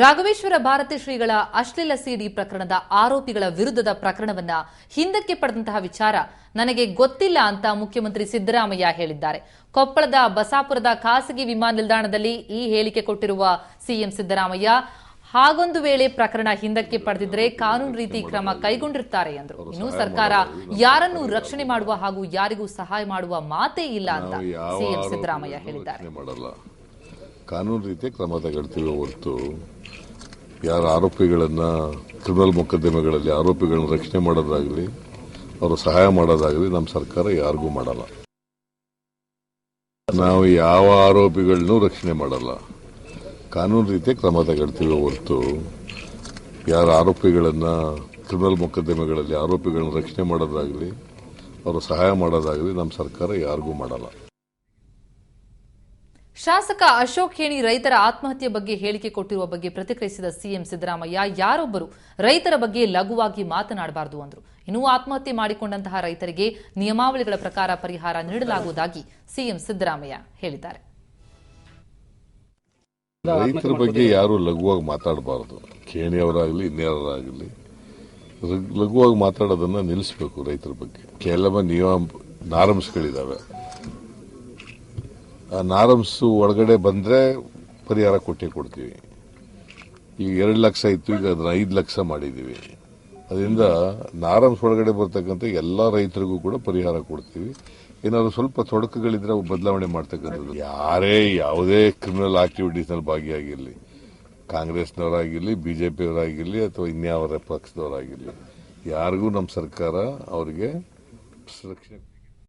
ರಾಘವೇಶ್ವರ ಭಾರತಿ ಶ್ರೀಗಳ ಅಶ್ಲೀಲ ಸಿಡಿ ಪ್ರಕರಣದ ಆರೋಪಿಗಳ ವಿರುದ್ಧದ ಪ್ರಕರಣವನ್ನ ಹಿಂದಕ್ಕೆ ಪಡೆದಂತಹ ವಿಚಾರ ನನಗೆ ಗೊತ್ತಿಲ್ಲ ಅಂತ ಮುಖ್ಯಮಂತ್ರಿ ಸಿದ್ದರಾಮಯ್ಯ ಹೇಳಿದ್ದಾರೆ. ಕೊಪ್ಪಳದ ಬಸಾಪುರದ ಖಾಸಗಿ ವಿಮಾನ ನಿಲ್ದಾಣದಲ್ಲಿ ಈ ಹೇಳಿಕೆ ಕೊಟ್ಟಿರುವ ಸಿಎಂ ಸಿದ್ದರಾಮಯ್ಯ ಹಾಗೊಂದು ವೇಳೆ ಪ್ರಕರಣ ಹಿಂದಕ್ಕೆ ಪಡೆದಿದ್ರೆ ಕಾನೂನು ರೀತಿ ಕ್ರಮ ಕೈಗೊಂಡಿರುತ್ತಾರೆ ಎಂದರು. ಇನ್ನು ಸರ್ಕಾರ ಯಾರನ್ನೂ ರಕ್ಷಣೆ ಮಾಡುವ ಹಾಗೂ ಯಾರಿಗೂ ಸಹಾಯ ಮಾಡುವ ಮಾತೇ ಇಲ್ಲ ಅಂತ ಸಿಎಂ ಸಿದ್ದರಾಮಯ್ಯ ಹೇಳಿದ್ದಾರೆ. ಕಾನೂನು ರೀತಿಯ ಕ್ರಮ ತಗೊಳ್ತೀವಿ ಹೊರತು ಯಾರ ಆರೋಪಿಗಳನ್ನ ಕ್ರಿಮಿನಲ್ ಮೊಕದ್ದಮೆಗಳಲ್ಲಿ ಆರೋಪಿಗಳನ್ನ ರಕ್ಷಣೆ ಮಾಡೋದಾಗಲಿ ಅವರು ಸಹಾಯ ಮಾಡೋದಾಗಲಿ ನಮ್ಮ ಸರ್ಕಾರ ಯಾರಿಗೂ ಮಾಡಲ್ಲ. ನಾವು ಯಾವ ಆರೋಪಿಗಳನ್ನೂ ರಕ್ಷಣೆ ಮಾಡಲ್ಲ. ಕಾನೂನು ರೀತಿಯ ಕ್ರಮ ತಗೊಳ್ತೀವಿ ಹೊರತು ಯಾರ ಆರೋಪಿಗಳನ್ನ ಕ್ರಿಮಿನಲ್ ಮೊಕದ್ದಮೆಗಳಲ್ಲಿ ಆರೋಪಿಗಳನ್ನ ರಕ್ಷಣೆ ಮಾಡೋದಾಗಲಿ ಅವರು ಸಹಾಯ ಮಾಡೋದಾಗಲಿ ನಮ್ಮ ಸರ್ಕಾರ ಯಾರಿಗೂ ಮಾಡಲ್ಲ. ಶಾಸಕ ಅಶೋಕ್ ಖೇಣಿ ರೈತರ ಆತ್ಮಹತ್ಯೆ ಬಗ್ಗೆ ಹೇಳಿಕೆ ಕೊಟ್ಟಿರುವ ಬಗ್ಗೆ ಪ್ರತಿಕ್ರಿಯಿಸಿದ ಸಿಎಂ ಸಿದ್ದರಾಮಯ್ಯ ಯಾರೊಬ್ಬರು ರೈತರ ಬಗ್ಗೆ ಲಘುವಾಗಿ ಮಾತನಾಡಬಾರದು ಅಂದರು. ಇನ್ನೂ ಆತ್ಮಹತ್ಯೆ ಮಾಡಿಕೊಂಡಂತಹ ರೈತರಿಗೆ ನಿಯಮಾವಳಿಗಳ ಪ್ರಕಾರ ಪರಿಹಾರ ನೀಡಲಾಗುವುದಾಗಿ ಸಿಎಂ ಸಿದ್ದರಾಮಯ್ಯ ಹೇಳಿದ್ದಾರೆ. ರೈತರ ಬಗ್ಗೆ ಯಾರು ಲಘುವಾಗಿ ಮಾತಾಡಬಾರದು. ಖೇಣಿಯವರಾಗಲಿ ಇನ್ಯಾರಾಗಲಿ ಲಘುವಾಗಿ ಮಾತಾಡೋದನ್ನ ನಿಲ್ಲಿಸಬೇಕು. ರೈತರ ಬಗ್ಗೆ ಕೆಲವು ನಾರಮ್ಸ್ಗಳಿದಾವೆ. ಆ ನಾರಮ್ಸ್ ಒಳಗಡೆ ಬಂದ್ರೆ ಪರಿಹಾರ ಕೊಟ್ಟೇ ಕೊಡ್ತೀವಿ. ಈಗ 2 ಲಕ್ಷ ಇತ್ತು, ಈಗ ಅದನ್ನ 5 ಲಕ್ಷ ಮಾಡಿದೀವಿ. ಅದರಿಂದ ನಾರಮ್ಸ್ ಒಳಗಡೆ ಬರ್ತಕ್ಕಂಥ ಎಲ್ಲಾ ರೈತರಿಗೂ ಕೂಡ ಪರಿಹಾರ ಕೊಡ್ತೀವಿ. ಏನಾದ್ರು ಸ್ವಲ್ಪ ತೊಡಕುಗಳಿದ್ರೆ ಬದಲಾವಣೆ ಮಾಡ್ತಕ್ಕಂಥದ್ದು. ಯಾರೇ ಯಾವುದೇ ಕ್ರಿಮಿನಲ್ ಆಕ್ಟಿವಿಟೀಸ್ ನಲ್ಲಿ ಭಾಗಿಯಾಗಿರಲಿ, ಕಾಂಗ್ರೆಸ್ನವರಾಗಿರಲಿ, ಬಿಜೆಪಿಯವರಾಗಿರಲಿ ಅಥವಾ ಇನ್ಯಾವ ಪಕ್ಷದವರಾಗಿರಲಿ, ಯಾರಿಗೂ ನಮ್ಮ ಸರ್ಕಾರ ಅವರಿಗೆ ರಕ್ಷಣೆ